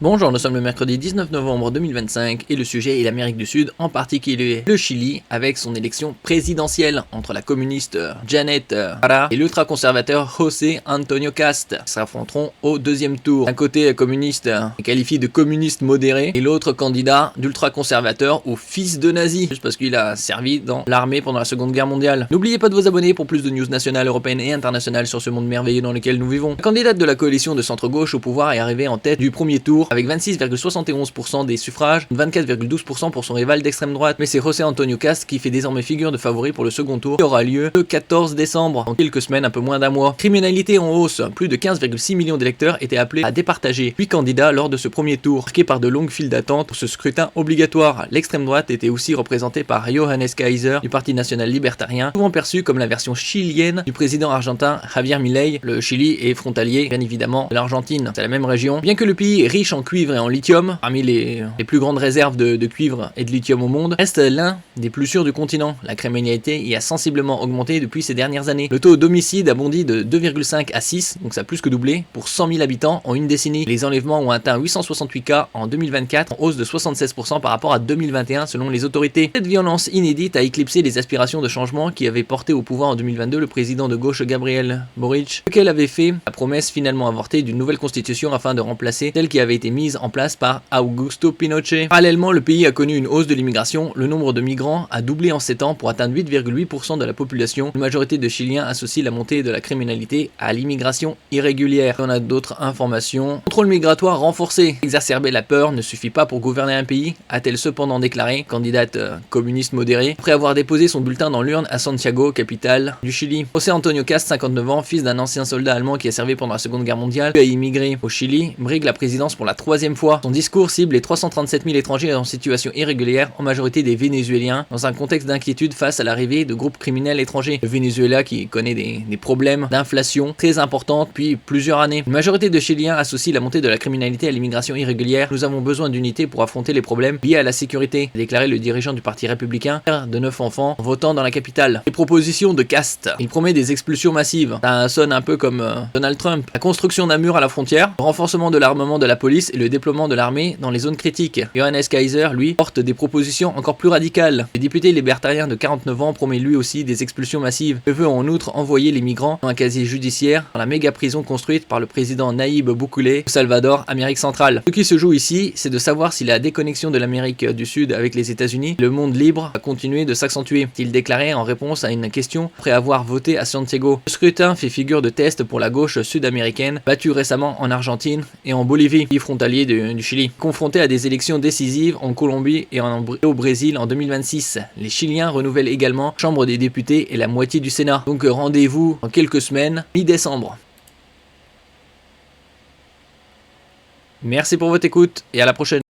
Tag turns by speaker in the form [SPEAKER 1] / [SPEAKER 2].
[SPEAKER 1] Bonjour, nous sommes le mercredi 19 novembre 2025 et le sujet est l'Amérique du Sud, en particulier le Chili, avec son élection présidentielle entre la communiste Janet Jara et l'ultra-conservateur José Antonio Kast, qui s'affronteront au deuxième tour. Un côté communiste est qualifié de communiste modéré et l'autre candidat d'ultra-conservateur ou fils de nazi, juste parce qu'il a servi dans l'armée pendant la Seconde Guerre mondiale. N'oubliez pas de vous abonner pour plus de news nationales, européennes et internationales sur ce monde merveilleux dans lequel nous vivons. La candidate de la coalition de centre-gauche au pouvoir est arrivée en tête du premier tour avec 26,71% des suffrages, 24,12% pour son rival d'extrême droite, mais c'est José Antonio Kast qui fait désormais figure de favori pour le second tour qui aura lieu le 14 décembre, en quelques semaines, un peu moins d'un mois. Criminalité en hausse, plus de 15,6 millions d'électeurs étaient appelés à départager 8 candidats lors de ce premier tour, marqué par de longues files d'attente pour ce scrutin obligatoire. L'extrême droite était aussi représentée par Johannes Kaiser du Parti national libertarien, souvent perçu comme la version chilienne du président argentin Javier Milei. Le Chili est frontalier, bien évidemment, de l'Argentine. C'est la même région. Bien que le pays est riche en cuivre et en lithium, parmi les plus grandes réserves de cuivre et de lithium au monde, reste l'un des plus sûrs du continent. La criminalité y a sensiblement augmenté depuis ces dernières années. Le taux d'homicide a bondi de 2,5 à 6, donc ça a plus que doublé, pour 100 000 habitants en une décennie. Les enlèvements ont atteint 868 cas en 2024, en hausse de 76% par rapport à 2021 selon les autorités. Cette violence inédite a éclipsé les aspirations de changement qui avaient porté au pouvoir en 2022 le président de gauche Gabriel Boric, lequel avait fait la promesse finalement avortée d'une nouvelle constitution afin de remplacer celle qui avait été mise en place par Augusto Pinochet. Parallèlement, le pays a connu une hausse de l'immigration. Le nombre de migrants a doublé en 7 ans pour atteindre 8,8% de la population. Une majorité de Chiliens associe la montée de la criminalité à l'immigration irrégulière. On a d'autres informations. Contrôle migratoire renforcé. Exacerber la peur ne suffit pas pour gouverner un pays, a-t-elle cependant déclaré, candidate communiste modérée, après avoir déposé son bulletin dans l'urne à Santiago, capitale du Chili. José Antonio Kast, 59 ans, fils d'un ancien soldat allemand qui a servi pendant la Seconde Guerre mondiale, puis a immigré au Chili, brigue la présidence pour la troisième fois. Son discours cible les 337 000 étrangers en situation irrégulière, en majorité des Vénézuéliens, dans un contexte d'inquiétude face à l'arrivée de groupes criminels étrangers. Le Venezuela qui connaît des problèmes d'inflation très importantes depuis plusieurs années. Une majorité de Chiliens associe la montée de la criminalité à l'immigration irrégulière. Nous avons besoin d'unité pour affronter les problèmes liés à la sécurité, a déclaré le dirigeant du parti républicain, père de 9 enfants, en votant dans la capitale. Les propositions de Kast. Il promet des expulsions massives. Ça sonne un peu comme Donald Trump. La construction d'un mur à la frontière, le renforcement de l'armement de la police et le déploiement de l'armée dans les zones critiques. Johannes Kaiser, lui, porte des propositions encore plus radicales. Le député libertarien de 49 ans promet lui aussi des expulsions massives. Il veut en outre envoyer les migrants dans un casier judiciaire dans la méga prison construite par le président Nayib Bukele au Salvador, Amérique centrale. Ce qui se joue ici, c'est de savoir si la déconnexion de l'Amérique du Sud avec les États-Unis, le monde libre, va continuer de s'accentuer. Il déclarait en réponse à une question après avoir voté à Santiago. Le scrutin fait figure de test pour la gauche sud-américaine, battue récemment en Argentine et en Bolivie, pays frontalier du Chili, confronté à des élections décisives en Colombie et au Brésil en 2026. Les Chiliens renouvellent également Chambre des députés et la moitié du Sénat. Donc rendez-vous en quelques semaines, mi-décembre. Merci pour votre écoute et à la prochaine.